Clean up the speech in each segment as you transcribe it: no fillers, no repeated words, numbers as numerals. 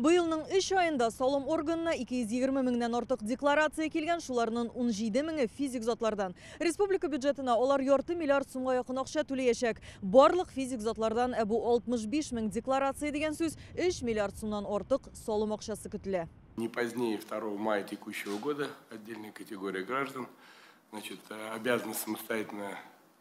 Быйылның 3 айында салым органына 220 меңнән артык декларация келген, шуларның 17 меңе физик затлардан. Республика бюджетына олар 4 миллиард сумга якын акча түләячәк. Барлык физик затлардан бу 65 мең декларация деген сүз 3 миллиард сумнан артык салым акчасы көтелә. Не позднее 2 мая текущего года отдельная категория граждан обязаны самостоятельно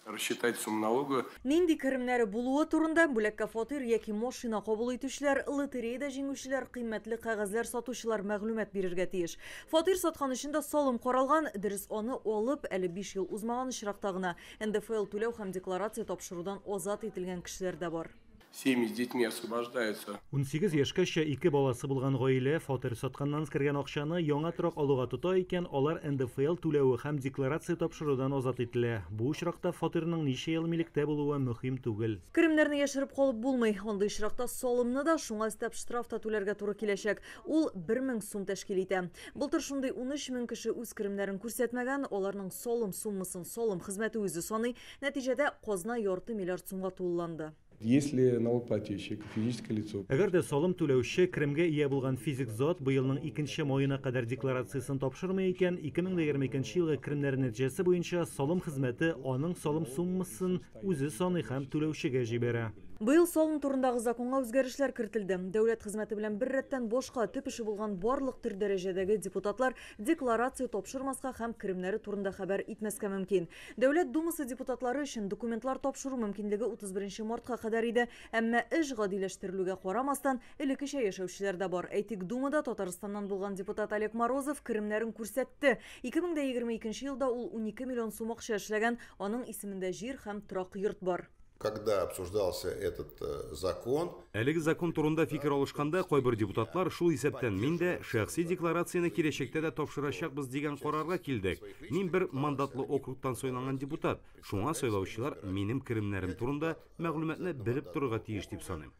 рассчитать сумму налога. Нинди керемнәре булуы турында бүлеккә фатир яки машина кабул итүчеләр, лотереяда җиңүчеләр, кыйммәтле кәгазьләр сатучылар мәгълүмат бирергә тиеш. Фатир саткан өчен салым каралган, дөрес аны алып, әле 5 ел узмаган очракта гына НДФЛ түләү һәм декларация тапшырудан азат ителгән кешеләр дә бар. Семьи с детьми освобождаются. 18 яшькәчә 2 баласы булган гаилә фатир сатканнан кергән акчаны яңа торак алуга тота икән, алар НДФЛ түләве һәм декларация тапшырудан азат ителә. Бу очракта фатирның ничә ел милектә булуы мөһим түгел. Керемнәрне яшереп калып булмый. Андый очракта салымны да шуңа өстәп штраф та түләргә туры киләчәк. Ул 1000 сум тәшкил итә. Былтыр шундый 13 мең кеше үз керемнәрен күрсәтмәгән, аларның салым суммасын салым хезмәте үзе саный. Нәтиҗәдә казна 2 миллиард сумга тулланды. Если налогоплательщик, физическое лицо. Әгәр дә салым түләүче керемгә ия булган физик зат быелның 2 маена кадәр декларациясын тапшырмый икән, 2022 елгы керемнәр нәтиҗәсе буенча салым хезмәте аның салым суммасын үзе саный һәм түләүчегә җибәрә. Быел салым турындагы законга үзгәрешләр кертелде. Дәүләт хезмәте белән бер рәттән башка төп эше булган барлык төр дәрәҗәдәге депутатлар декларация тапшырмаска һәм керемнәре турында хәбәр итмәскә мөмкин. Дәүләт думасы депутатлары өчен документлар тапшыру мөмкинлеге 31 мартка кадәр иде, әмма эш гадиләштерелүгә карамастан элеккечә яшәүчеләр дә бар. Әйтик, думада Татарстаннан булган депутат Олег Морозов керемнәрен күрсәтте. 2022 елда ул 12 миллион сум акча эшләгән, аның исемендә җир һәм торак йорт бар. Когда обсуждался этот закон, Әлеге закон турында фикер алышканда кайбер депутатлар шул исәптән мин дә шәхси декларацияны киләчәктә дә тапшырачакбыз дигән карарга килдек. Мин бер мандатлы округтан сайланган депутат. Шуңа сайлаучылар минем керемнәрем турында мәгълүматны белеп торырга тиеш дип саныйм.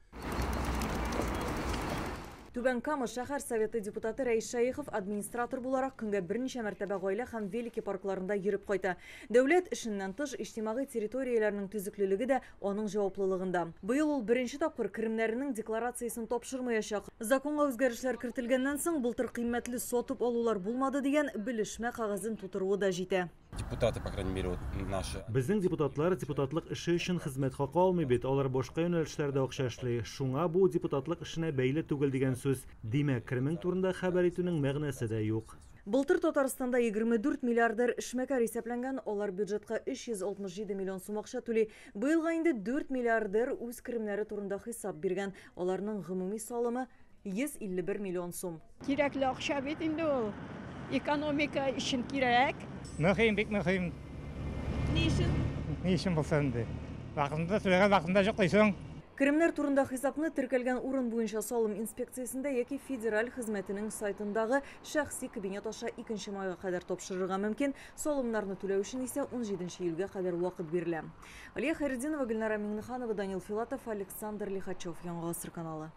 Түбән Кама шәһәр советы депутаты Рәис Шәйхов администратор буларак көнгә берничә мәртәбә гаилә һәм велики паркларында йөреп кайта. Дәүләт эшеннән тыш иҗтимагый территорияләрнең төзеклелеге дә аның җаваплылыгында. Быел ул беренче тапкыр керемнәренең декларациясын тапшырмаячак. Законга үзгәрешләр кертелгәннән соң былтыр кыйммәтле сатып алулар булмады дигән белешмә кәгазен тутыруы да җитә. Депутаты, по крайней мере, наши. Безнең депутатлар депутатлык эше өчен хезмәт хакы алмый бит, алар башка юнәлешләрдә акча эшли. Шуңа бу депутатлык эшенә бәйле түгел дигән сүз. Димәк, керемең турында хәбәр итүнең мәгънәсе дә юк. Былтыр Татарстанда 24 миллиардер эшмәкәр исәпләнгән, алар бюджетка 367 миллион сум акча түли. Быелга инде 4 миллиардер үз керемнәре турында хисап биргән, аларның гомуми салымы 151 миллион сум. Кирәкле акча бит инде ул. Экономика өчен кирәк. Мөһим, бик мөһим. Ни өчен? Ни өчен булса инде? Вакытында түләгән вакытында җоклыйсың. Керемнәр турында хисапны теркәлгән урын буенча салым инспекциясендә яки федераль хезмәтенең сайтындагы шәхси кабинет аша 2 майга кадәр тапшырырга мөмкин. Салымнарны түләү өчен исә 17 июльгә кадәр вакыт бирелә. Алия Хайретдинова, Гөлнара Миңнеханова, Данил Филатов, Александр Лихачев, Яңа Гасыр каналы.